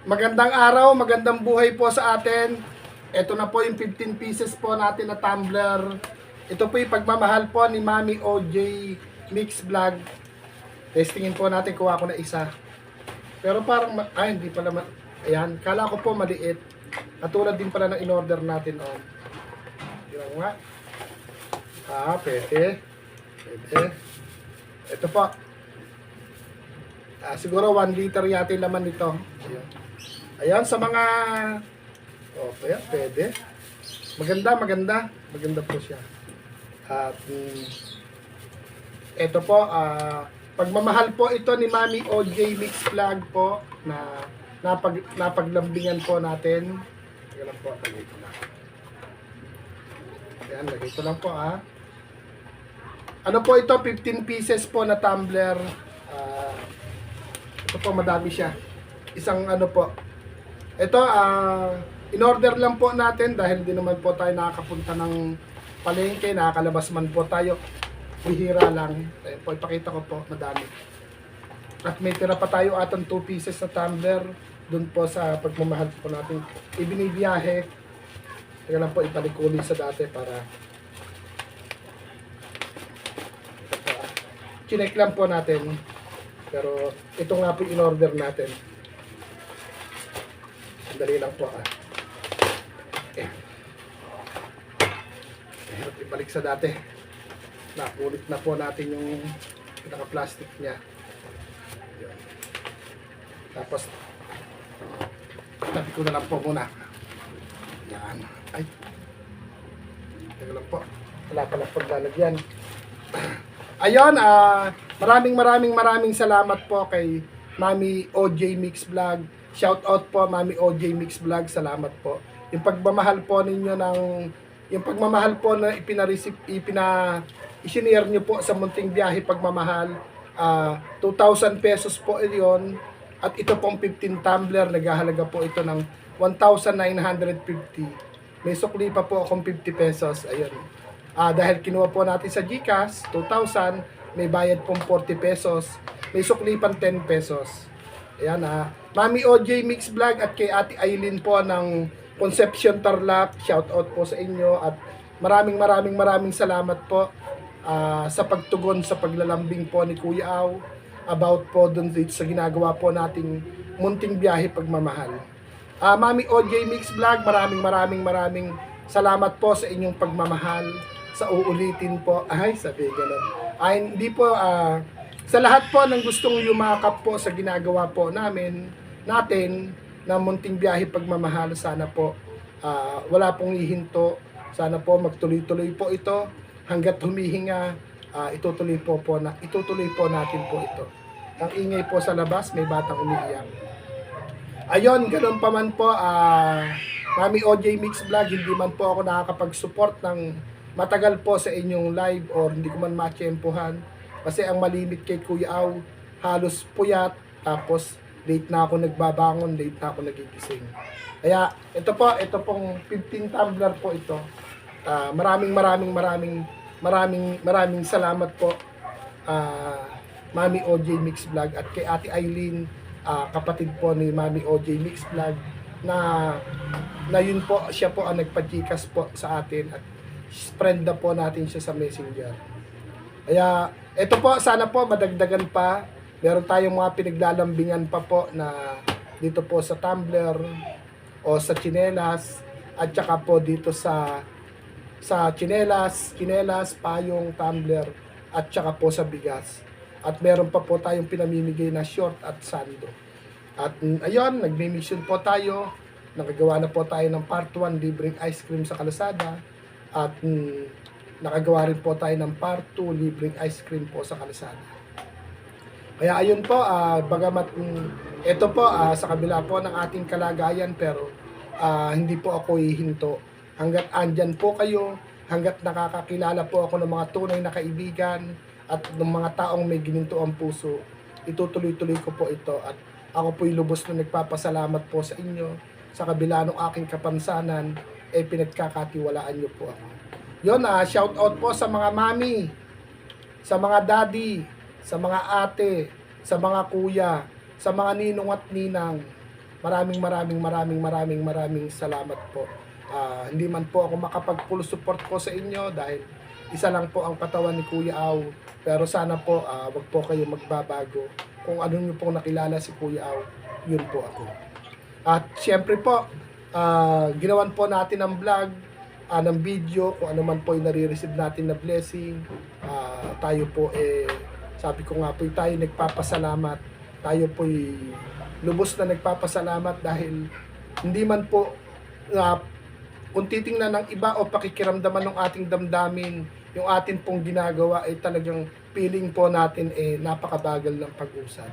Magandang araw, magandang buhay po sa atin. Ito na po yung 15 pieces po natin na tumbler. Ito po yung pagmamahal po ni Mami OJ Mix Vlog. Testingin po natin, kuha ko na isa. Pero parang, hindi pala, ayan, kala ko po maliit. Katulad din pala ng in-order natin. Oh. Yun nga. Pwede. Ito po. Siguro 1 liter yata yung laman nito. Ayan, sa mga ayan, pwede. Maganda po siya. At ito po, pagmamahal po ito ni Mami OJ Mix Vlog po na napaglambingan po natin. Lagay lang po, lagay ko lang. Ayan, lagay ko lang po Ano po ito, 15 pieces po na tumbler. Ito po, madami siya. Isang ano po. Ito, in-order lang po natin dahil di naman po tayo nakakapunta ng palengke, nakakalabas man po tayo. Bihira lang. Ayan po, ipakita ko po, madami. At may tira pa tayo atang 2 pieces na tumbler dun po sa pagmamahal po natin. Ibinibiyahe. Teka lang po, ibalik ko ulit sa dati para chinek lang po natin. Pero ito nga po in-order natin. Dali lang po Hirap ibalik sa dati. Nakulit na po natin yung naka-plastic niya. Yun. Tapos tabi ko na lang po muna. Yan. Ay. Teka lang po. Wala pala paglalagyan. Ayun, maraming salamat po kay Mami OJ Mix Vlog. Shout out po Mami OJ Mix Vlog, salamat po. Yung pagmamahal po ninyo yung pagmamahal po na isinare niyo po sa munting biyahe pagmamahal. 2,000 pesos po iyon. At ito pong 15 tumbler, naghahalaga po ito ng 1,950. May sukli pa po akong 50 pesos. Ayun. Dahil kinuha po natin sa GCash, 2,000, may bayad pong 40 pesos, may suklipan 10 pesos. Ayan Mami OJ Mix Vlog at kay Ate Aileen po ng Concepcion Tarlac, shout out po sa inyo at maraming salamat po sa pagtugon sa paglalambing po ni Kuya Aw about po dun dito sa ginagawa po nating munting biyahe pagmamahal. Mami OJ Mix Vlog, maraming salamat po sa inyong pagmamahal. Sa uulitin po, sabi gano'n. Hindi po, sa lahat po ng gustong yumakap po sa ginagawa po natin na munting biyahe pagmamahal, sana po wala pong ihinto. Sana po magtuloy-tuloy po ito hanggat humihinga. Itutuloy po natin po ito. Ang ingay po sa labas, may batang umiiyak. Ayun, ganoon pa man po, Mami OJ Mix Vlog, hindi man po ako nakakapag-support ng matagal po sa inyong live or hindi ko man matsyempohan kasi ang malimit kay Kuya Aw halos puyat, tapos late na ako nagbabangon, late na ako nagigising. Kaya ito pong 15 tumbler po ito. Maraming salamat po Mami OJ Mix Vlog at kay Ate Aileen, kapatid po ni Mami OJ Mix Vlog na yun po, siya po ang nagpa-GCash po sa atin at friend na po natin siya sa Messenger. Kaya ito po, sana po madagdagan pa. Meron tayong mga pinaglalambingan pa po na dito po sa tumbler o sa tsinelas at saka po dito sa tsinelas, payong, tumbler at saka po sa bigas. At meron pa po tayong pinamimigay na short at sando. At ayun, nagmi-mission po tayo. Nakagawa na po tayo ng part 1, libreng ice cream sa kalsada. At nakagawa rin po tayo ng part 2, libreng ice cream po sa kalsada. Kaya ayun po, bagamat ito po sa kabila po ng ating kalagayan, pero hindi po ako hihinto. Hanggat andyan po kayo, hanggat nakakakilala po ako ng mga tunay na kaibigan at ng mga taong may gininto ang puso, itutuloy-tuloy ko po ito. At ako po'y lubos na nagpapasalamat po sa inyo. Sa kabila ng aking kapansanan, pinagkakatiwalaan nyo po ako. Yun, shout out po sa mga mami, sa mga daddy, sa mga ate, sa mga kuya, sa mga ninong at ninang, maraming salamat po. Hindi man po ako makapag-full support po sa inyo dahil isa lang po ang katawan ni Kuya Aw. Pero sana po, wag po kayo magbabago. Kung ano nyo pong nakilala si Kuya Aw, yun po ako. At syempre po, ginawan po natin ang vlog, ng video, kung ano man po yung nare-receive natin na blessing. Tayo po sabi ko nga po, tayo nagpapasalamat. Tayo po lubos na nagpapasalamat dahil hindi man po kung titingnan ng iba o pakikiramdaman ng ating damdamin, yung atin pong ginagawa ay talagang feeling po natin napakabagal ng pag-usad.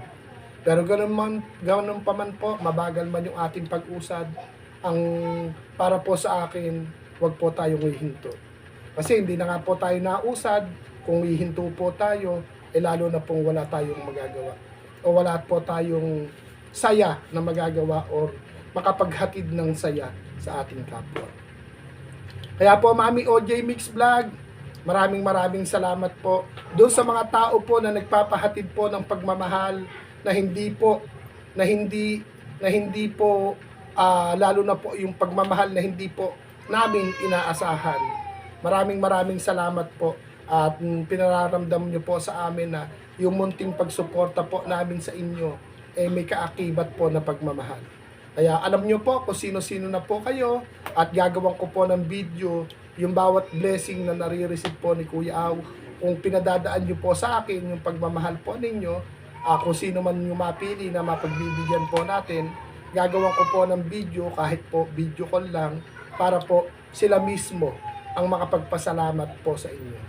Pero ganun pa man po, mabagal man yung ating pag-usad, ang para po sa akin, wag po tayong hihinto. Kasi hindi na nga po tayo nausad, kung hihinto po tayo, lalo na pong wala tayong magagawa. O wala po tayong saya na magagawa or makapaghatid ng saya sa ating kapwa. Kaya po, Mami OJ Mix Vlog, maraming salamat po doon sa mga tao po na nagpapahatid po ng pagmamahal na hindi po lalo na po yung pagmamahal na hindi po namin inaasahan. Maraming salamat po at pinararamdam niyo po sa amin na yung munting pagsuporta po namin sa inyo may kaakibat po na pagmamahal. Kaya alam nyo po kung sino-sino na po kayo at gagawin ko po ng video yung bawat blessing na nare-receive po ni Kuya Aw. Kung pinadadaan nyo po sa akin yung pagmamahal po ninyo, kung sino man yung mapili na mapagbibigyan po natin, gagawin ko po ng video kahit po video call lang para po sila mismo ang makapagpasalamat po sa inyo.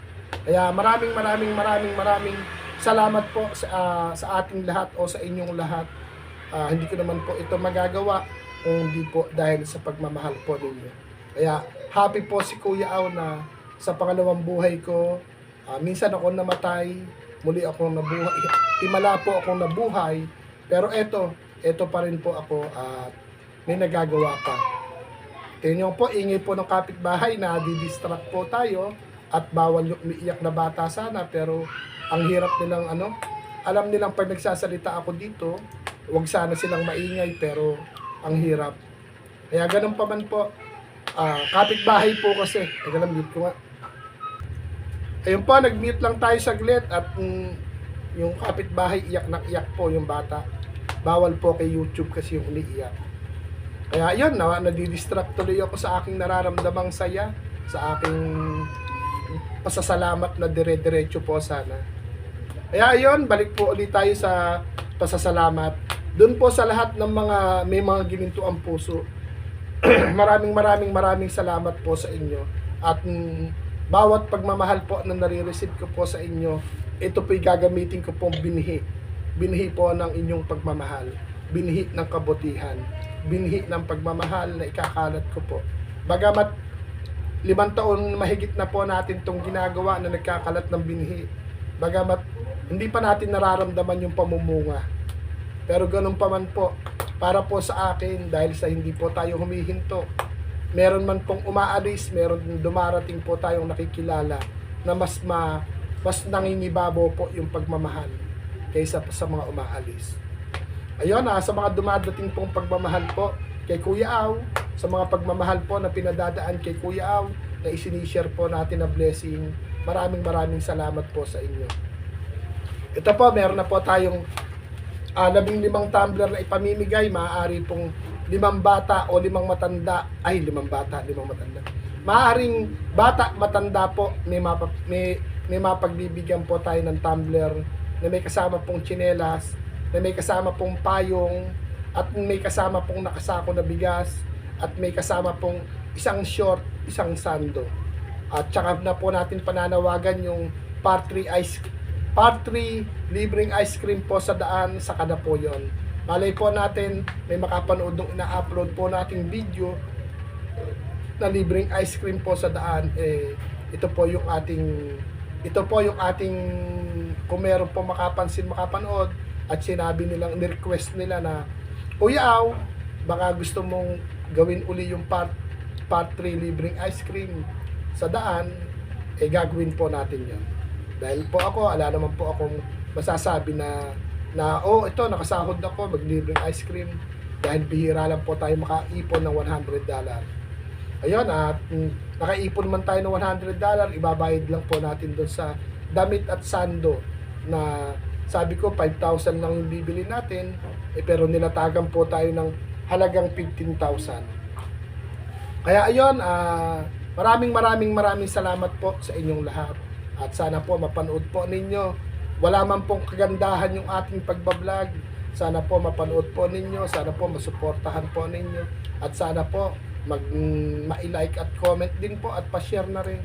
Kaya maraming salamat po sa ating lahat o sa inyong lahat. Hindi ko naman po ito magagawa kung hindi po dahil sa pagmamahal po ninyo. Kaya happy po si Kuya Aw na sa pangalawang buhay ko, minsan ako namatay, muli akong nabuhay, himala po akong nabuhay, pero eto pa rin po ako at may nagagawa pa. Tingnan nyo po, ingay po ng kapitbahay na di-distract po tayo at bawal yung umiiyak na bata sana, pero ang hirap nilang alam nilang pag nagsasalita ako dito, wag sana silang maingay pero ang hirap. Kaya ganun pa man po, kapitbahay po kasi, mute ko nga. Ayun po, nag-mute lang tayo saglit at yung kapitbahay iyak na iyak po yung bata. Bawal po kay YouTube kasi yung umiiyak. Kaya yun, nadidistract tuloy ako sa aking nararamdamang saya, sa aking pasasalamat na dire-diretso po sana. Kaya ayun, balik po ulit tayo sa pasasalamat. Doon po sa lahat ng mga may mga gininto ang puso. maraming salamat po sa inyo. At bawat pagmamahal po na nare-receive ko po sa inyo, ito po'y gagamitin ko pong binhi. Binhi po ng inyong pagmamahal. Binhi ng kabutihan. Binhi ng pagmamahal na ikakalat ko po. Bagamat 5 taon mahigit na po natin itong ginagawa na nagkakalat ng binhi. Bagamat hindi pa natin nararamdaman yung pamumunga. Pero ganun pa man po, para po sa akin, dahil sa hindi po tayo humihinto, meron man pong umaalis, meron dumarating po tayong nakikilala na mas nangingibabaw po yung pagmamahal kaysa sa mga umaalis. Ayun, sa mga dumadating pong pagmamahal po kay Kuya Aw, sa mga pagmamahal po na pinadadaan kay Kuya Aw, na isinishare po natin na blessing, maraming salamat po sa inyo. Ito po, meron na po tayong 15 tumbler na ipamimigay. Maaari pong 5 bata o 5 matanda. 5 bata, 5 matanda. Maaring bata, matanda po, may mapagbibigyan po tayo ng tumbler na may kasama pong tsinelas, na may kasama pong payong, at may kasama pong nakasako na bigas, at may kasama pong isang short, isang sando. At saka na po natin pananawagan yung part 3 libreng ice cream po sa daan, saka na po yun. Malay po natin may makapanood ng ina-upload po nating video na libreng ice cream po sa daan. Ito po yung ating kung meron po makapanood at sinabi nilang, ni-request nila na, Kuya Aw, baka gusto mong gawin uli yung part 3 libreng ice cream sa daan, gagawin po natin yun. Dahil po ako, ala naman po akong masasabi na na, oh, ito, nakasahod ako, maglibreng ice cream. Dahil bihira lang po tayo makaipon ng $100. Ayun, at nakaipon man tayo ng $100, ibabayad lang po natin doon sa damit at sando na sabi ko 5,000 lang yung bibili natin, pero nilatagan po tayo ng halagang 15,000. Kaya ayun, maraming salamat po sa inyong lahat. At sana po mapanood po ninyo. Wala man pong kagandahan yung ating pagbablog. Sana po mapanood po ninyo. Sana po masuportahan po ninyo. At sana po ma-like at comment din po at pa-share na rin.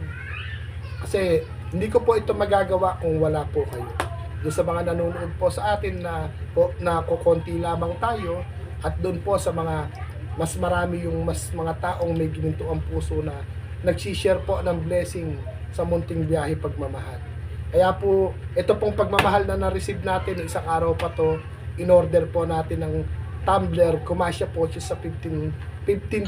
Kasi hindi ko po ito magagawa kung wala po kayo. Doon sa mga nanonood po sa atin na kukonti lamang tayo, at doon po sa mga mas marami yung mga taong may ginintuang puso na nagsishare po ng blessing sa munting biyahe pagmamahal. Kaya po, ito pong pagmamahal na na-receive natin, isang araw pa to, in-order po natin ng tumbler, kumasya po siya sa 15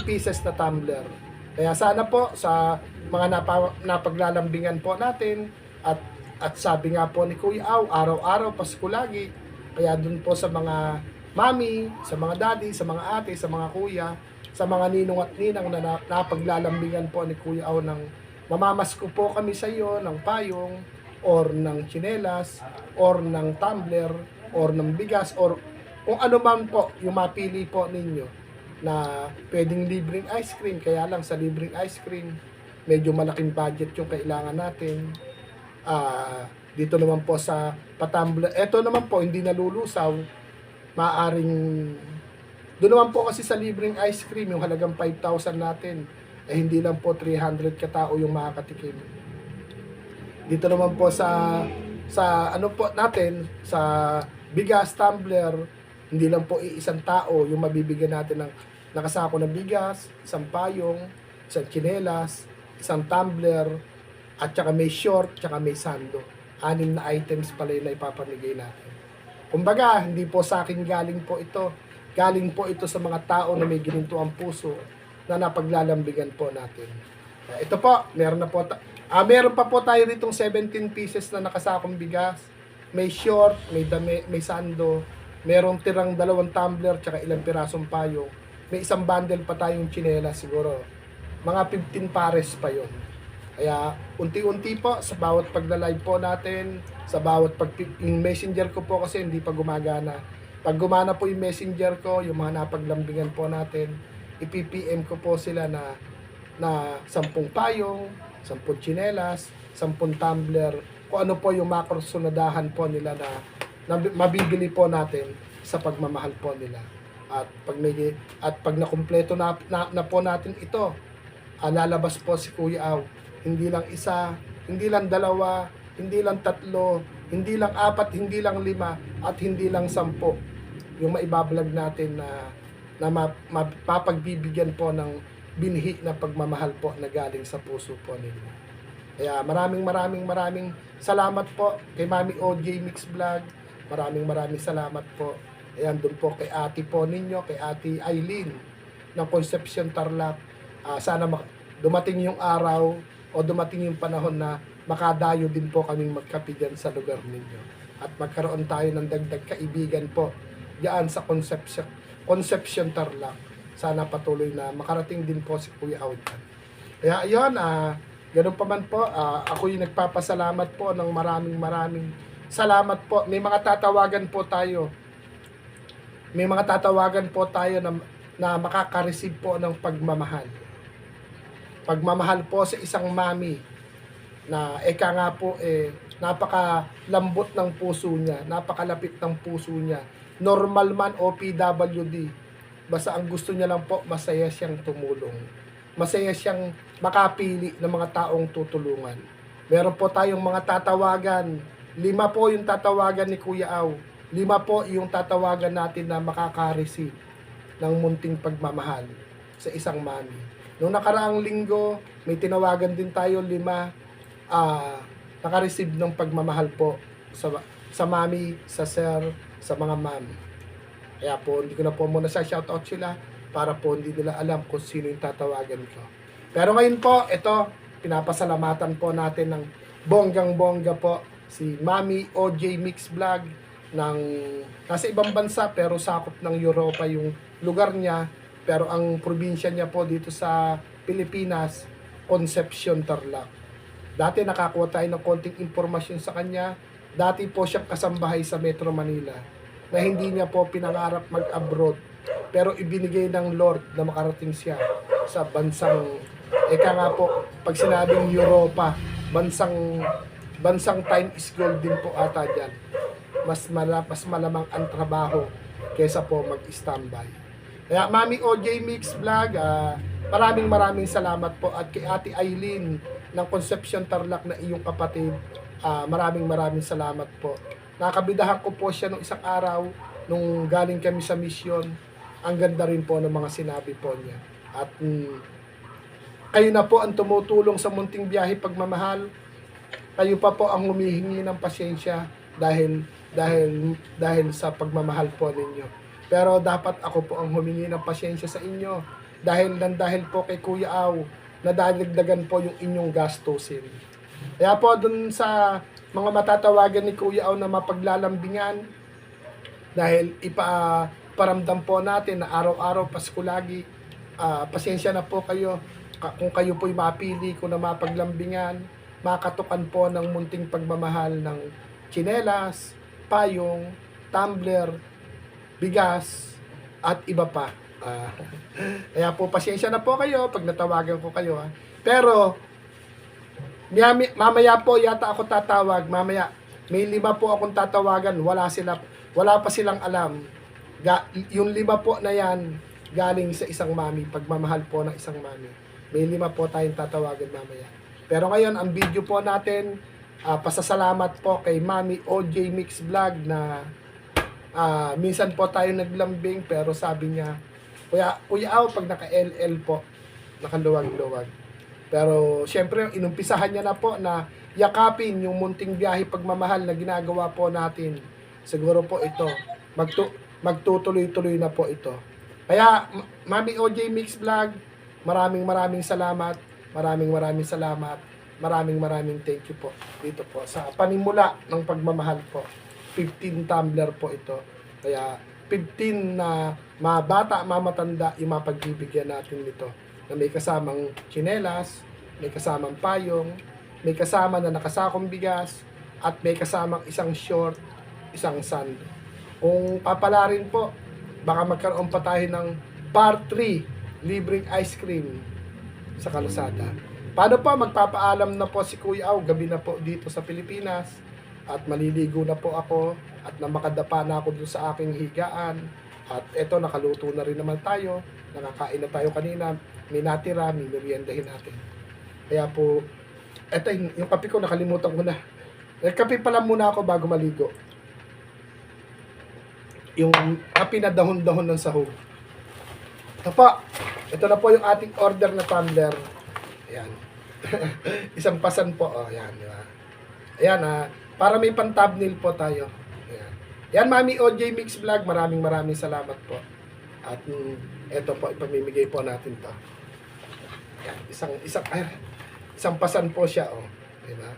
pieces na tumbler. Kaya sana po sa mga napaglalambingan po natin, at sabi nga po ni Kuya Aw, araw-araw Pasko lagi. Kaya dun po sa mga mami, sa mga daddy, sa mga ate, sa mga kuya, sa mga ninong at ninang na napaglalambingan po ni Kuya Aw ng mamamasko po kami sa iyo ng payong, or ng tsinelas, or ng tumbler, or ng bigas, or kung ano man po yung mapili po ninyo na pwedeng libreng ice cream. Kaya lang sa libreng ice cream, medyo malaking budget yung kailangan natin. Dito naman po sa pa-tumbler, eto naman po hindi nalulusaw, maaring doon naman po kasi sa libreng ice cream yung halagang 5,000 natin, hindi lang po 300 katao yung makakatikim. Dito naman po sa ano po natin, sa bigas tumbler, hindi lang po isang tao yung mabibigyan natin ng nakasako ng bigas, isang payong, isang tsinelas, isang tumbler, at saka may short, saka may sando. 6 na items pala yung ipapamigay natin. Kumbaga, hindi po sa akin galing po ito. Galing po ito sa mga tao na may ginintuang puso na napaglalambigan po natin. Ito po, meron pa po tayo ritong 17 pieces na nakasakong bigas. May short, may dami, may sando, merong tirang 2 tumbler, tsaka ilang pirasong payong. May isang bundle pa tayong tsinela, siguro mga 15 pares pa yon. Kaya unti-unti po sa bawat pagla-live po natin, sa bawat yung messenger ko po kasi hindi pa gumagana. Pag gumana po yung messenger ko, yung mga napaglambingan po natin, ipi-PM ko po sila na 10 payong, 10 tsinelas, 10 tumbler, kung ano po yung makursunadahan po nila na mabibili po natin sa pagmamahal po nila. At pag nakumpleto na po natin ito, lalabas po si Kuya Aw. Hindi lang isa, hindi lang 2, hindi lang 3, hindi lang 4, hindi lang 5, at hindi lang 10 yung maibablog natin na mapapagbibigyan po ng binhi na pagmamahal po na galing sa puso po ninyo. Kaya maraming salamat po kay Mami OJ Mix Vlog. Maraming salamat po. Ayan, doon po kay ate po ninyo, kay ate Eileen ng Concepcion Tarlac. Sana dumating yung araw o dumating yung panahon na makadayo din po kaming magkape dyan sa lugar ninyo. At magkaroon tayo ng dagdag kaibigan po diyan sa Concepcion Tarlac. Sana patuloy na makarating din po si Kuya Aw dyan. Kaya ayun, ganun pa man po, ako yung nagpapasalamat po ng maraming salamat po. May mga tatawagan po tayo. May mga tatawagan po tayo na makaka-receive po ng pagmamahal. Pagmamahal po sa isang mami na eka nga po napakalambot ng puso niya, napakalapit ng puso niya. Normal man o PWD, basta ang gusto niya lang po, masaya siyang tumulong. Masaya siyang makapili ng mga taong tutulungan. Meron po tayong mga tatawagan. 5 po yung tatawagan ni Kuya Aw. 5 po yung tatawagan natin na makaka-receive ng munting pagmamahal sa isang mami. Noong nakaraang linggo, may tinawagan din tayo 5 naka-receive ng pagmamahal po sa mami, sa sir, sa mga mami. Kaya po, hindi ko na po muna sa shoutout sila para po hindi nila alam kung sino yung tatawagan ko. Pero ngayon po, ito, pinapasalamatan po natin ng bonggang-bongga po si Mami OJ Mix Vlog ng nasa ibang bansa pero sakop ng Europa yung lugar niya, pero ang probinsya niya po dito sa Pilipinas, Concepcion, Tarlac. Dati nakakuha tayo ng konting impormasyon sa kanya. Dati po siyang kasambahay sa Metro Manila na hindi niya po pinangarap mag-abroad, pero ibinigay ng Lord na makarating siya sa bansang, eka nga po, pag sinabing Europa, bansang time is gold din po ata dyan. Mas malamang ang trabaho kaysa po mag-standby. Kaya Mami OJ Mix Vlog, maraming salamat po, at kay Ate Eileen ng Concepcion Tarlac na iyong kapatid, maraming salamat po. Nakabidahan ko po siya nung isang araw nung galing kami sa mission. Ang ganda rin po ng mga sinabi po niya. At kayo na po ang tumutulong sa munting biyahe pagmamahal. Kayo pa po ang humihingi ng pasyensya dahil sa pagmamahal po ninyo. Pero dapat ako po ang humingi ng pasyensya sa inyo dahil po kay Kuya Aw, nadadagdagan po yung inyong gastusin. Kaya po dun sa mga matatawagan ni Kuya Aw na mapaglalambingan, dahil iparamdam po natin na araw-araw Pasko lagi, pasensya na po kayo kung kayo po'y mapili ko na mapaglambingan, makatukan po ng munting pagmamahal ng tsinelas, payong, tumbler, bigas, at iba pa. Kaya po, pasensya na po kayo pag natawagan ko kayo. Pero, mamaya po yata ako tatawag. Mamaya, may 5 po akong tatawagan. Wala pa silang alam. Yung 5 po na yan, galing sa isang mami. Pagmamahal po ng isang mami. May 5 po tayong tatawagan mamaya. Pero ngayon, ang video po natin, pasasalamat po kay Mami OJ Mix Vlog na minsan po tayo naglambing, pero sabi niya, Kuya Aw, pag naka-LL po, nakaluwag-luwag. Pero syempre, inumpisahan niya na po na yakapin yung munting biyahe pagmamahal na ginagawa po natin. Siguro po ito, magtutuloy-tuloy na po ito. Kaya, Mami OJ Mix Vlog, maraming salamat. Maraming salamat. Maraming thank you po dito po sa panimula ng pagmamahal po. 15 tumbler po ito. Kaya 15 na mabata, mamatanda yung mapagbibigyan natin nito. Na may kasamang tsinelas, may kasamang payong, may kasama na nakasakong bigas, at may kasamang isang short, isang sand. Kung papalarin po, baka magkaroon pa tayo ng part 3, libreng ice cream sa kalsada. Paano pa, magpapaalam na po si Kuya Aw, gabi na po dito sa Pilipinas, at maliligo na po ako, at na makadapa na ako dun sa aking higaan, at eto, nakaluto na rin naman tayo, nakakain na tayo kanina, may natira, may meriendahin natin. Kaya po, eto, yung kape ko, nakalimutan ko na. Nagkape pala muna ako bago maligo. Yung kape na dahon-dahon ng sahog. Ito na po yung ating order na tumbler. Ayan. Isang pasan po. Oh, ayan, di ba? Ayan, para may pan-thumbnail po tayo. Ayan. Yan, Mami OJ Mix Vlog, maraming salamat po. At ito po, ipamimigay po natin to. Ayan, isang pasan po siya, oh. Di ba?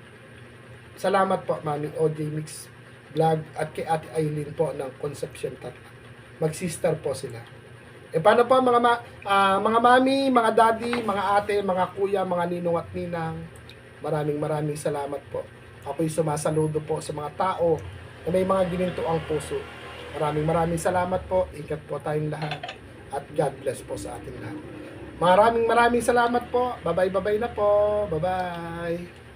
Salamat po, Mami OJ Mix Vlog, at kay Ate Eileen po ng Concepcion Tarlac. Mag-sister po sila. Paano po mga mami, mga daddy, mga ate, mga kuya, mga ninong at ninang, maraming salamat po. Ako'y sumasaludo po sa mga tao na may mga ginintuang puso. Maraming salamat po. Ingat po tayong lahat. At God bless po sa ating lahat. Maraming salamat po. Bye-bye na po. Bye-bye.